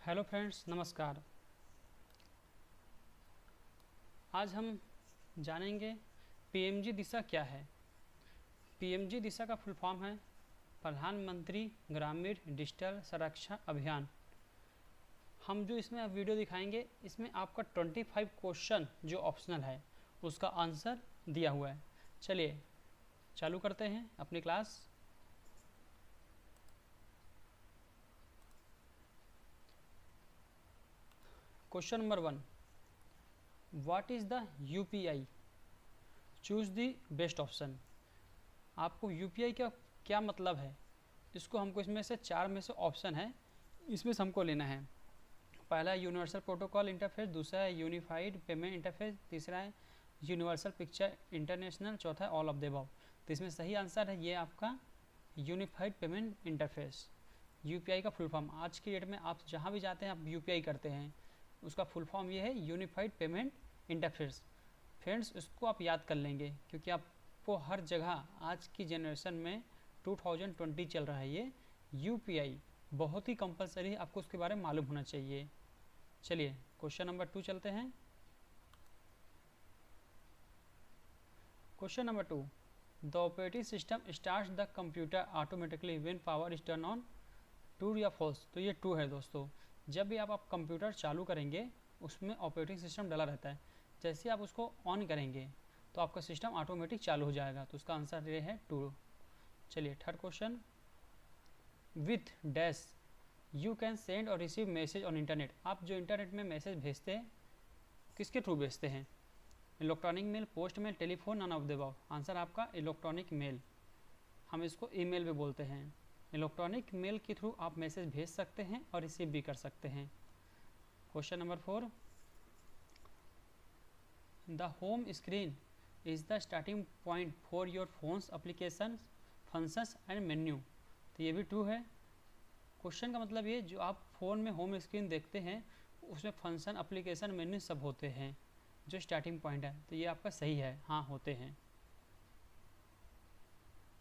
Hello friends, नमस्कार। आज हम जानेंगे पीएमजी दिशा क्या है। पीएमजी दिशा का फुल फॉर्म है प्रधानमंत्री ग्रामीण डिजिटल सुरक्षा अभियान। हम जो इसमें वीडियो दिखाएंगे, इसमें आपका 25 क्वेश्चन जो ऑप्शनल है उसका आंसर दिया हुआ है। चलिए चालू करते हैं अपनी class. Question number 1, what is the UPI? Choose the best option. आपको यूपीआई का क्या मतलब है, इसको हमको इसमें से 4 में से ऑप्शन है, इसमें से हमको लेना है। पहला है यूनिवर्सल प्रोटोकॉल इंटरफेस, दूसरा है यूनिफाइड पेमेंट इंटरफेस, तीसरा है यूनिवर्सल पिक्चर इंटरनेशनल, चौथा है ऑल ऑफ द अबव। तो इसमें सही आंसर है ये आपका यूनिफाइड पेमेंट इंटरफेस। यूपीआई का फुल फॉर्म, आज की डेट में आप जहाँ भी जाते हैं आप यूपीआई करते हैं, उसका फुल फॉर्म ये है यूनिफाइड पेमेंट इंटरफेस। फ्रेंड्स, इसको आप याद कर लेंगे क्योंकि आपको हर जगह आज की जनरेशन में 2020 चल रहा है, ये यूपीआई बहुत ही कंपलसरी है, आपको उसके बारे में मालूम होना चाहिए। चलिए क्वेश्चन नंबर 2 चलते हैं। Question number 2, the operating system start the computer automatically when power is turn on. True या फॉल्स? तो ये ट्रू है दोस्तों। जब भी आप कंप्यूटर चालू करेंगे उसमें ऑपरेटिंग सिस्टम डला रहता है, जैसे आप उसको ऑन करेंगे तो आपका सिस्टम ऑटोमेटिक चालू हो जाएगा। तो उसका आंसर ये है ट्रू। चलिए third question, with dash you can send और रिसीव मैसेज ऑन इंटरनेट। आप जो इंटरनेट में मैसेज भेजते हैं किसके थ्रू भेजते हैं? Electronic mail, post mail, telephone, none of the above. Answer आपका इलेक्ट्रॉनिक मेल, हम इसको ईमेल भी बोलते हैं। इलेक्ट्रॉनिक मेल के थ्रू आप मैसेज भेज सकते हैं और रिसीव भी कर सकते हैं। Question number 4, the home screen is the starting point for your phones application functions and menu. तो ये भी ट्रू है। क्वेश्चन का मतलब ये, जो आप फ़ोन में होम स्क्रीन देखते हैं उसमें फंक्शन, एप्लीकेशन, मेन्यू सब होते हैं जो स्टार्टिंग पॉइंट है। तो ये आपका सही है, हाँ होते हैं।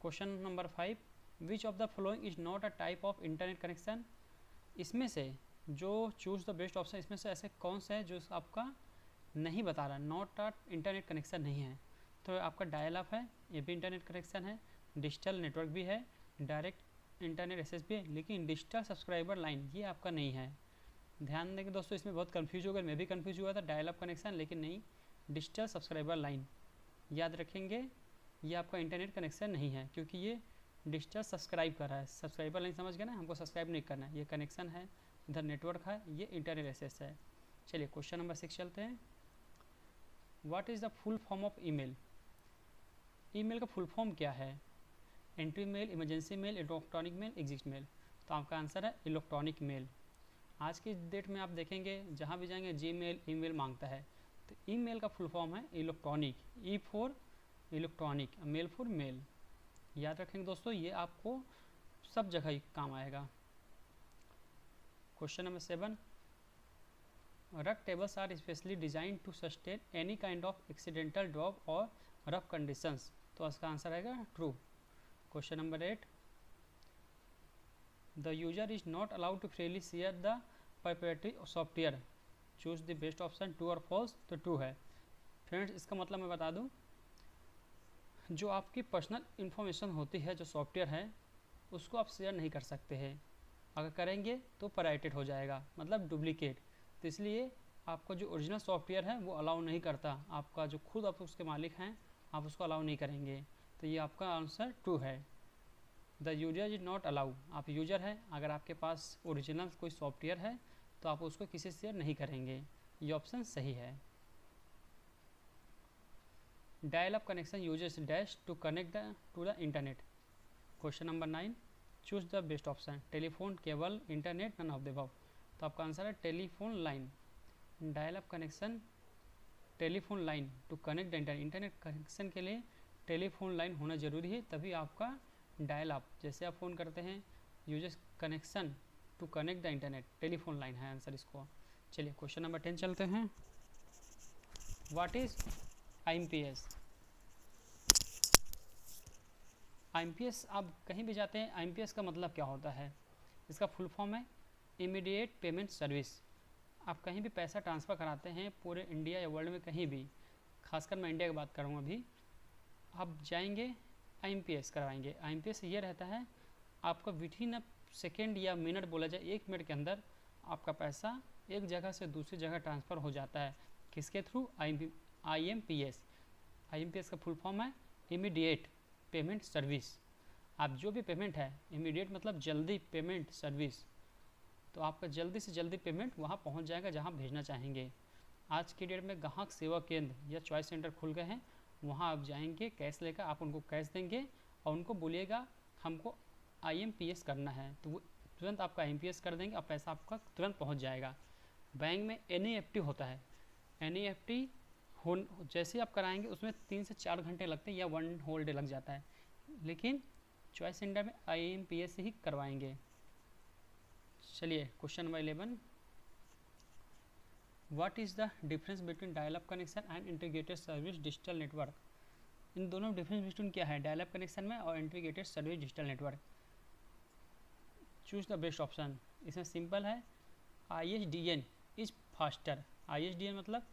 Question number 5, which of the following is not a type of internet connection. इसमें से जो चूज़ द बेस्ट ऑप्शन, इसमें से ऐसे कौन सा है जो आपका नहीं बता रहा, नॉट अ इंटरनेट कनेक्शन नहीं है? तो आपका डायल अप है, ये भी इंटरनेट कनेक्शन है, डिजिटल नेटवर्क भी है, डायरेक्ट इंटरनेट एक्सेस भी है, लेकिन डिजिटल सब्सक्राइबर लाइन ये आपका नहीं है। ध्यान देंगे दोस्तों, इसमें बहुत कन्फ्यूज हो गया, मैं भी कन्फ्यूज हुआ था, डायल अप कनेक्शन लेकिन नहीं, डिजिटल सब्सक्राइबर लाइन। याद रखेंगे ये आपका इंटरनेट कनेक्शन नहीं है क्योंकि ये डिजिटल सब्सक्राइब कर रहा है। सब्सक्राइबर लाइन समझ गए ना, हमको सब्सक्राइब नहीं करना है, ये कनेक्शन है, इधर नेटवर्क है, ये इंटरनेट एक्सेस है। चलिए क्वेश्चन नंबर 6 चलते हैं। What is the full form of email? Email का फुल फॉर्म क्या है? Entry mail, emergency mail, electronic mail, exit mail. तो आपका आंसर है इलेक्ट्रॉनिक मेल। आज की डेट में आप देखेंगे जहाँ भी जाएंगे जीमेल, ईमेल मांगता है, तो ईमेल का फुल फॉर्म है electronic, E for electronic, mail for mail. याद रखेंगे दोस्तों, ये आपको सब जगह ही काम आएगा। Question number 7, rough tables are specially design to sustain any kind of accidental drop और रफ कंडीशंस। तो इसका आंसर आएगा true. Question number 8, the user is not allowed to freely share the proprietary software. Choose the best option, true और false. तो true है। Friends, इसका मतलब मैं बता दूं, जो आपकी पर्सनल इन्फॉर्मेशन होती है, जो सॉफ्टवेयर है, उसको आप शेयर नहीं कर सकते हैं। अगर करेंगे तो प्रोप्राइटेड हो जाएगा, मतलब डुप्लीकेट। तो इसलिए आपका जो ओरिजिनल सॉफ्टवेयर है वो अलाउ नहीं करता, आपका जो खुद आप उसके मालिक हैं आप उसको अलाउ नहीं करेंगे। तो ये आपका आंसर ट्रू है। The user is not allow, आप यूजर है, अगर आपके पास ओरिजिनल कोई सॉफ्टवेयर है तो आप उसको किसी से शेयर नहीं करेंगे। ये ऑप्शन सही है। Dial up connection uses dash to connect to the internet. Question number 9, choose the best option, telephone, cable, internet, none of the above. तो आपका आंसर है telephone line. Dial up connection, telephone line to connect the internet. Internet connection के लिए telephone line होना जरूरी है, तभी आपका डायल अप, जैसे आप फ़ोन करते हैं, uses connection to connect the internet, telephone line है आंसर इसको। चलिए क्वेश्चन नंबर 10 चलते हैं। What is IMPS? IMPS आप कहीं भी जाते हैं, IMPS का मतलब क्या होता है? इसका फुल फॉर्म है इमीडिएट पेमेंट सर्विस। आप कहीं भी पैसा ट्रांसफ़र कराते हैं पूरे इंडिया या वर्ल्ड में कहीं भी, खासकर मैं इंडिया की बात करूँगा अभी, आप जाएंगे IMPS करवाएंगे। IMPS ये रहता है आपका विथिन अ सेकेंड या मिनट बोला जाए 1 मिनट के अंदर आपका पैसा एक जगह से दूसरी जगह ट्रांसफ़र हो जाता है। किसके थ्रू? IMPS। IMPS का फुल फॉर्म है इमीडिएट पेमेंट सर्विस। आप जो भी पेमेंट है, इमीडिएट मतलब जल्दी पेमेंट सर्विस, तो आपका जल्दी से जल्दी पेमेंट वहाँ पहुँच जाएगा जहाँ भेजना चाहेंगे। आज की डेट में ग्राहक सेवा केंद्र या चॉइस सेंटर खुल गए हैं, वहाँ आप जाएंगे कैश लेकर, आप उनको कैश देंगे और उनको बोलिएगा हमको IMPS करना है, तो वो तुरंत आपका IMPS कर देंगे और पैसा आपका तुरंत पहुँच जाएगा। बैंक में NEFT होता है, NEFT जैसे आप कराएंगे उसमें 3 से 4 घंटे लगते हैं या 1 होल डे लग जाता है, लेकिन चॉइस सेंटर में IMPS ही करवाएंगे। चलिए question number 11, what is the difference between dial up connection and integrated service digital network. इन दोनों डिफरेंस बिटवीन क्या है डायल अप कनेक्शन में और integrated service digital network. Choose the best option. इसमें सिंपल है, ISDN इज फास्टर। ISDN मतलब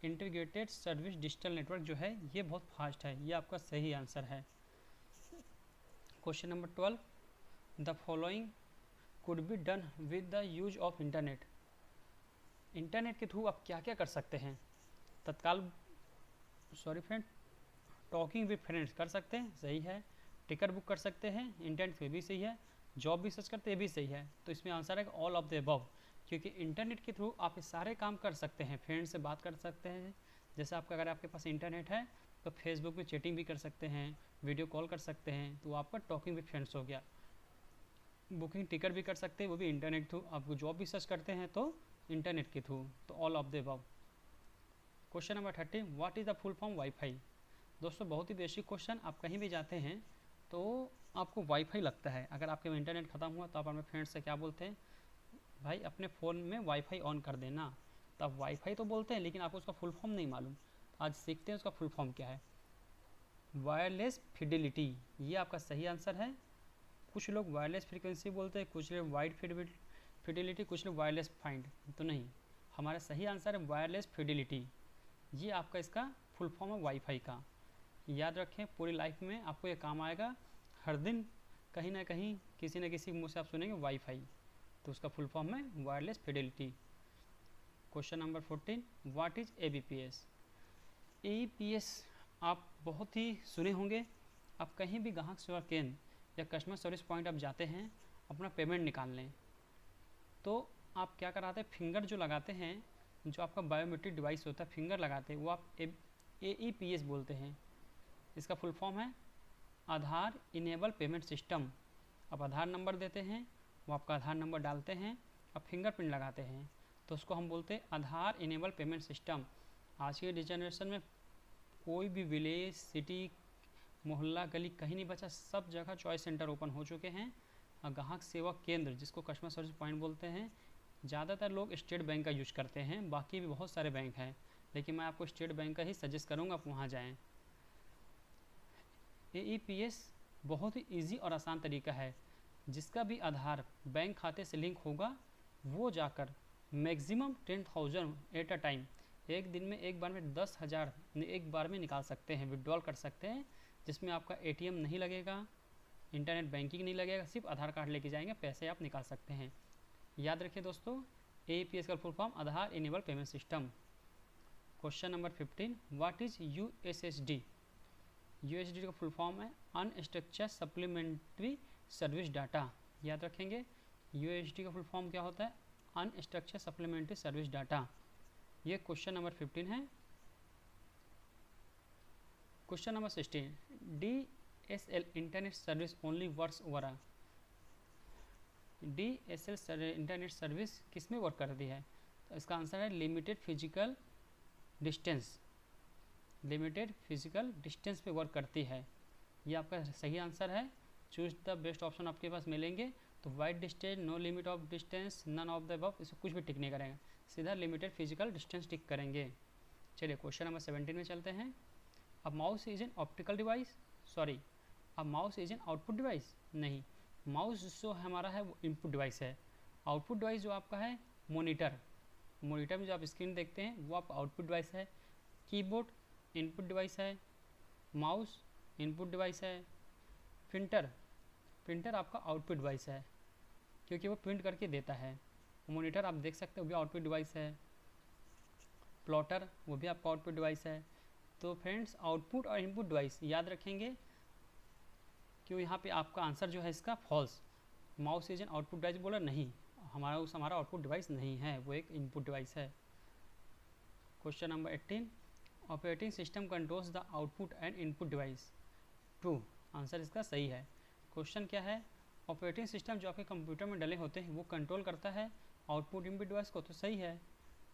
integrated service digital network जो है ये बहुत फास्ट है, ये आपका सही आंसर है। Question number 12, the following could be done with the use of internet. Internet के थ्रू आप क्या क्या कर सकते हैं? तत्काल टॉकिंग विद फ्रेंड्स कर सकते हैं, सही है। टिकट बुक कर सकते हैं, इंटरनेट पे भी सही है। जॉब भी सर्च करते हैं, भी सही है। तो इसमें आंसर है ऑल ऑफ द अबव, क्योंकि इंटरनेट के थ्रू आप ये सारे काम कर सकते हैं। फ्रेंड से बात कर सकते हैं, जैसे आपका अगर आपके पास इंटरनेट है तो फेसबुक पे चैटिंग भी कर सकते हैं, वीडियो कॉल कर सकते हैं, तो आपका टॉकिंग विद फ्रेंड्स हो गया। बुकिंग टिकट भी कर सकते हैं, वो भी इंटरनेट थ्रू। आपको जॉब भी सर्च करते हैं तो इंटरनेट के थ्रू, तो all of the above. Question number 13, what is the full form wifi. दोस्तों बहुत ही बेसिक क्वेश्चन, आप कहीं भी जाते हैं तो आपको वाईफाई लगता है। अगर आपके इंटरनेट ख़त्म हुआ तो आप अपने फ्रेंड से क्या बोलते हैं, भाई अपने फ़ोन में वाईफाई ऑन कर देना। तो आप वाईफाई तो बोलते हैं लेकिन आपको उसका फुल फॉर्म नहीं मालूम। आज सीखते हैं उसका फुल फॉर्म क्या है। वायरलेस फिडेलिटी, ये आपका सही आंसर है। कुछ लोग वायरलेस फ्रीक्वेंसी बोलते हैं, कुछ लोग वाइड फिडेलिटी, कुछ लोग वायरलेस फाइंड, तो नहीं, हमारा सही आंसर है वायरलेस फिडेलिटी। ये आपका इसका फुल फॉर्म है वाईफाई का। याद रखें, पूरी लाइफ में आपको ये काम आएगा। हर दिन कहीं ना कहीं किसी न किसी मुँह से आप सुनेंगे वाईफाई, तो उसका फुल फॉर्म है wireless Fidelity. Question number 14, what is ABPS। ABPS आप बहुत ही सुने होंगे। आप कहीं भी ग्राहक सेवा केंद्र या कस्टमर सर्विस पॉइंट आप जाते हैं अपना पेमेंट निकालने, तो आप क्या कराते हैं, फिंगर जो लगाते हैं, जो आपका बायोमेट्रिक डिवाइस होता है, फिंगर लगाते हैं, वो आप AEPS बोलते हैं। इसका फुल फॉर्म है आधार इनेबल पेमेंट सिस्टम। आप आधार नंबर देते हैं, वो आपका आधार नंबर डालते हैं, अब फिंगरप्रिंट लगाते हैं, तो उसको हम बोलते हैं आधार इनेबल पेमेंट सिस्टम। आज के जनरेशन में कोई भी विलेज, सिटी, मोहल्ला, गली कहीं नहीं बचा, सब जगह चॉइस सेंटर ओपन हो चुके हैं। ग्राहक सेवा केंद्र जिसको कस्टमर सर्विस पॉइंट बोलते हैं, ज़्यादातर लोग स्टेट बैंक का यूज करते हैं, बाकी भी बहुत सारे बैंक हैं, लेकिन मैं आपको स्टेट बैंक का ही सजेस्ट करूँगा, आप वहाँ जाएँ। AEPS बहुत ही ईजी और आसान तरीका है। जिसका भी आधार बैंक खाते से लिंक होगा वो जाकर मैक्सिमम 10,000 एट अ टाइम, एक दिन में एक बार में 10,000 एक बार में निकाल सकते हैं, विड्रॉल कर सकते हैं, जिसमें आपका ATM नहीं लगेगा, इंटरनेट बैंकिंग नहीं लगेगा, सिर्फ आधार कार्ड लेके जाएंगे, पैसे आप निकाल सकते हैं। याद रखिए दोस्तों, AEPS का full form Aadhaar enable payment system. Question number 15, what is USSD। USSD का फुल फॉर्म है अनस्ट्रक्चर्ड सप्लीमेंट्री सर्विस डाटा। याद रखेंगे, USSD का फुल फॉर्म क्या होता है, अनस्ट्रक्चर्ड सप्लीमेंट्री सर्विस डाटा। ये क्वेश्चन नंबर 15 है। Question number 16, DSL internet service only works over. DSL internet service किस में वर्क करती है, तो इसका आंसर है limited physical distance. Limited physical distance पे वर्क करती है, ये आपका सही आंसर है। चूज द बेस्ट ऑप्शन आपके पास मिलेंगे, तो wide distance, no limit of distance, none of the above, इसको कुछ भी टिक नहीं करेंगे, सीधा लिमिटेड फिजिकल डिस्टेंस टिक करेंगे। चलिए क्वेश्चन नंबर 17 में चलते हैं। A mouse is an optical device, sorry, a mouse is an output device, नहीं, माउस जो हमारा है वो इनपुट डिवाइस है, आउटपुट डिवाइस जो आपका है मॉनिटर, मॉनिटर में जो आप स्क्रीन देखते हैं वो आपका आउटपुट डिवाइस है। कीबोर्ड इनपुट डिवाइस है। माउस इनपुट डिवाइस है। प्रिंटर, प्रिंटर आपका आउटपुट डिवाइस है क्योंकि वो प्रिंट करके देता है। मॉनिटर आप देख सकते हो वो भी आउटपुट डिवाइस है। प्लॉटर वो भी आपका आउटपुट डिवाइस है। तो फ्रेंड्स आउटपुट और इनपुट डिवाइस याद रखेंगे क्यों यहाँ पे आपका आंसर जो है इसका false. Mouse is an output device बोला नहीं, हमारा आउटपुट डिवाइस नहीं है, वो एक इनपुट डिवाइस है। Question number 18, operating system controls the output and input device. True, answer इसका सही है। क्वेश्चन क्या है, ऑपरेटिंग सिस्टम जो आपके कंप्यूटर में डले होते हैं वो कंट्रोल करता है आउटपुट इनपुट डिवाइस को, तो सही है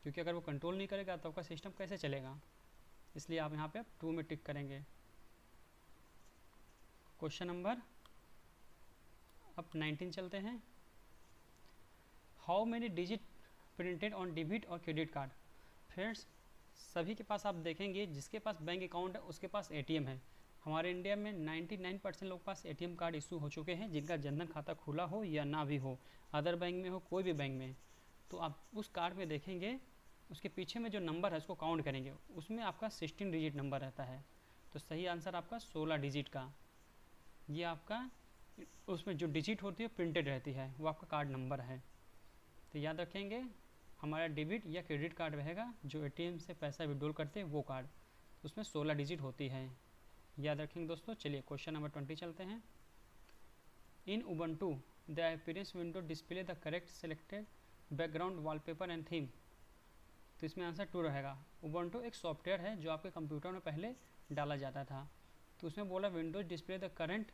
क्योंकि अगर वो कंट्रोल नहीं करेगा तो आपका सिस्टम कैसे चलेगा, इसलिए आप यहाँ पे ट्रू में टिक करेंगे। क्वेश्चन नंबर अब 19 चलते हैं। How many digit printed on debit और क्रेडिट कार्ड। फ्रेंड्स सभी के पास आप देखेंगे जिसके पास बैंक अकाउंट है उसके पास एटीएम है। हमारे इंडिया में 99% लोग पास एटीएम कार्ड इशू हो चुके हैं जिनका जनधन खाता खुला हो या ना भी हो, अदर बैंक में हो कोई भी बैंक में, तो आप उस कार्ड में देखेंगे उसके पीछे में जो नंबर है उसको काउंट करेंगे, उसमें आपका 16 डिजिट नंबर रहता है। तो सही आंसर आपका 16 डिजिट का, ये आपका उसमें जो डिजिट होती है प्रिंटेड रहती है वो आपका कार्ड नंबर है। तो याद रखेंगे हमारा डेबिट या क्रेडिट कार्ड रहेगा जो एटीएम से पैसा विड्रॉल करते हैं वो कार्ड, उसमें 16 डिजिट होती है, याद रखेंगे दोस्तों। चलिए क्वेश्चन नंबर 20 चलते हैं। In Ubuntu the appearance window display the correct selected background wallpaper and theme. तो इसमें आंसर ट्रू रहेगा। उबंटू एक सॉफ्टवेयर है जो आपके कंप्यूटर में पहले डाला जाता था, तो उसमें बोला Windows display the current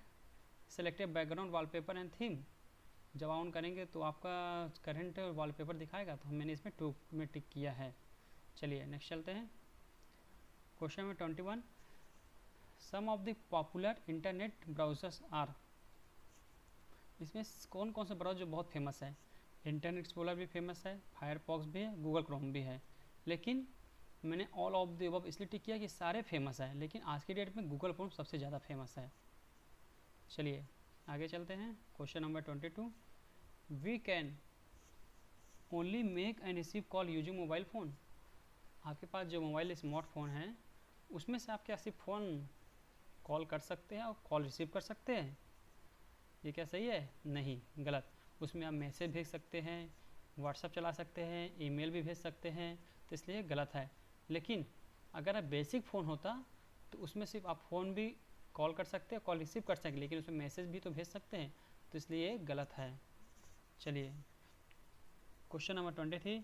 selected background wallpaper and theme, जब ऑन करेंगे तो आपका करंट वॉलपेपर दिखाएगा, तो मैंने इसमें ट्रू में टिक किया है। चलिए नेक्स्ट चलते हैं। Question number 21, some of the popular internet browsers are. इसमें कौन कौन से ब्राउज़र जो बहुत फेमस है। इंटरनेट एक्सप्लोरर भी फेमस है, फायरफॉक्स भी है, गूगल क्रोम भी है, लेकिन मैंने ऑल ऑफ द अबव इसलिए टिक किया कि सारे फेमस है, लेकिन आज की डेट में गूगल क्रोम सबसे ज़्यादा फेमस है। चलिए आगे चलते हैं। Question number 22, we can only make and receive call using mobile phone. आपके पास जो मोबाइल स्मार्टफोन है उसमें से आप क्या सिर्फ फ़ोन कॉल कर सकते हैं और कॉल रिसीव कर सकते हैं, ये क्या सही है? नहीं, गलत। उसमें आप मैसेज भेज सकते हैं, व्हाट्सएप चला सकते हैं, ईमेल भी भेज सकते हैं, तो इसलिए गलत है। लेकिन अगर आप बेसिक फ़ोन होता तो उसमें सिर्फ आप फ़ोन भी कॉल कर सकते हैं, कॉल रिसीव कर सकते हैं, लेकिन उसमें मैसेज भी तो भेज सकते हैं, तो इसलिए गलत है। चलिए question number 23,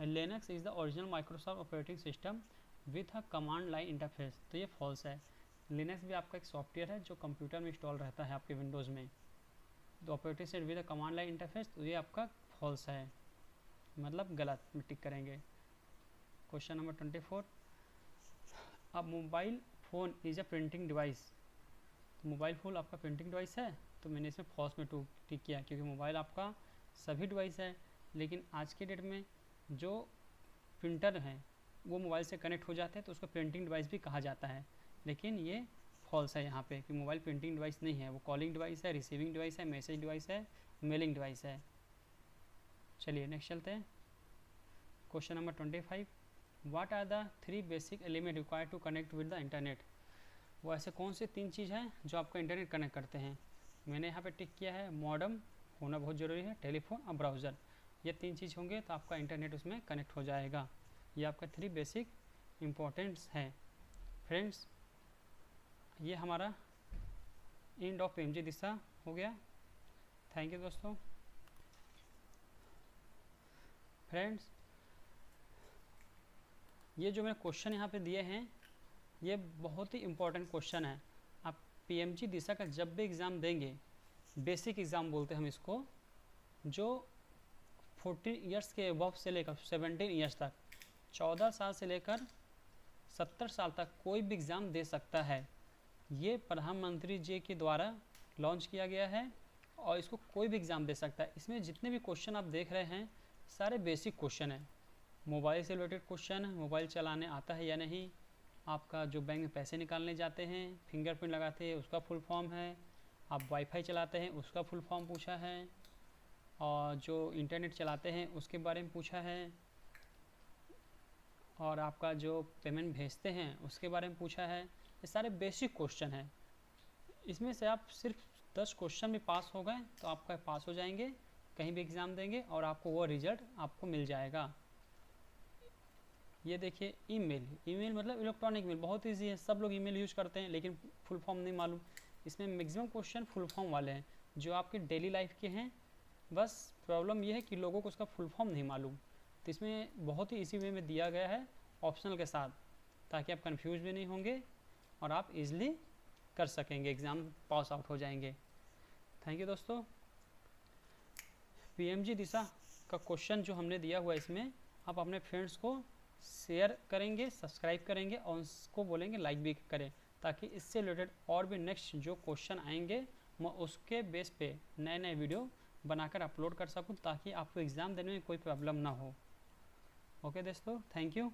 Linux is the original Microsoft operating system with a command line interface. तो ये फॉल्स है। लिनक्स भी आपका एक सॉफ्टवेयर है जो कंप्यूटर में इंस्टॉल रहता है आपके विंडोज़ में, तो operating system with a command line interface, तो ये आपका फॉल्स है, मतलब गलत में टिक करेंगे। क्वेश्चन नंबर 24, अब mobile phone is a printing device. तो मोबाइल फ़ोन आपका प्रिंटिंग डिवाइस है, तो मैंने इसमें फॉल्स में टिक किया क्योंकि मोबाइल आपका सभी डिवाइस है, लेकिन आज के डेट में जो प्रिंटर हैं वो मोबाइल से कनेक्ट हो जाते हैं तो उसको प्रिंटिंग डिवाइस भी कहा जाता है, लेकिन ये फॉल्स है यहाँ पे कि मोबाइल प्रिंटिंग डिवाइस नहीं है, वो कॉलिंग डिवाइस है, रिसीविंग डिवाइस है, मैसेज डिवाइस है, मेलिंग डिवाइस है। चलिए नेक्स्ट चलते हैं। Question number 25, what are the 3 basic element required to connect with the internet. वो ऐसे कौन से 3 चीज़ हैं जो आपका इंटरनेट कनेक्ट करते हैं। मैंने यहाँ पे टिक किया है मॉडेम होना बहुत ज़रूरी है, टेलीफोन और ब्राउज़र, ये 3 चीज़ होंगे तो आपका इंटरनेट उसमें कनेक्ट हो जाएगा। ये आपका 3 बेसिक इम्पोर्टेंट्स हैं। फ्रेंड्स ये हमारा एंड ऑफ पीएमजी दिशा हो गया। थैंक यू दोस्तों। फ्रेंड्स ये जो मैंने क्वेश्चन यहाँ पे दिए हैं ये बहुत ही इम्पोर्टेंट क्वेश्चन है। आप पीएमजी दिशा का जब भी एग्ज़ाम देंगे, बेसिक एग्ज़ाम बोलते हैं हम इसको, जो 14 ईयर्स के अबव से लेकर 17 ईयर्स तक, 14 साल से लेकर 70 साल तक कोई भी एग्ज़ाम दे सकता है। ये प्रधानमंत्री जी के द्वारा लॉन्च किया गया है और इसको कोई भी एग्ज़ाम दे सकता है। इसमें जितने भी क्वेश्चन आप देख रहे हैं सारे बेसिक क्वेश्चन हैं, मोबाइल से रिलेटेड क्वेश्चन, मोबाइल चलाने आता है या नहीं, आपका जो बैंक में पैसे निकालने जाते हैं फिंगरप्रिंट लगाते हैं उसका फुल फॉर्म है, आप वाईफाई चलाते हैं उसका फुल फॉर्म पूछा है, और जो इंटरनेट चलाते हैं उसके बारे में पूछा है, और आपका जो पेमेंट भेजते हैं उसके बारे में पूछा है। ये सारे बेसिक क्वेश्चन हैं। इसमें से आप सिर्फ 10 क्वेश्चन में पास हो गए तो आपका पास हो जाएंगे, कहीं भी एग्ज़ाम देंगे और आपको वो रिजल्ट आपको मिल जाएगा। ये देखिए ईमेल, ईमेल मतलब इलेक्ट्रॉनिक मेल, बहुत इजी है, सब लोग ईमेल यूज़ करते हैं लेकिन फुल फॉर्म नहीं मालूम। इसमें मैक्सिमम क्वेश्चन फुल फॉर्म वाले हैं जो आपके डेली लाइफ के हैं, बस प्रॉब्लम ये है कि लोगों को उसका फुल फॉर्म नहीं मालूम। तो इसमें बहुत ही इजी वे में दिया गया है ऑप्शनल के साथ, ताकि आप कंफ्यूज भी नहीं होंगे और आप इजीली कर सकेंगे, एग्ज़ाम पास आउट हो जाएंगे। थैंक यू दोस्तों। पीएमजी दिशा का क्वेश्चन जो हमने दिया हुआ है, इसमें आप अपने फ्रेंड्स को शेयर करेंगे, सब्सक्राइब करेंगे और उसको बोलेंगे लाइक भी करें, ताकि इससे रिलेटेड और भी नेक्स्ट जो क्वेश्चन आएंगे मैं उसके बेस पे नए नए वीडियो बनाकर अपलोड कर सकूं, ताकि आपको एग्ज़ाम देने में कोई प्रॉब्लम ना हो। ओके दोस्तों, थैंक यू।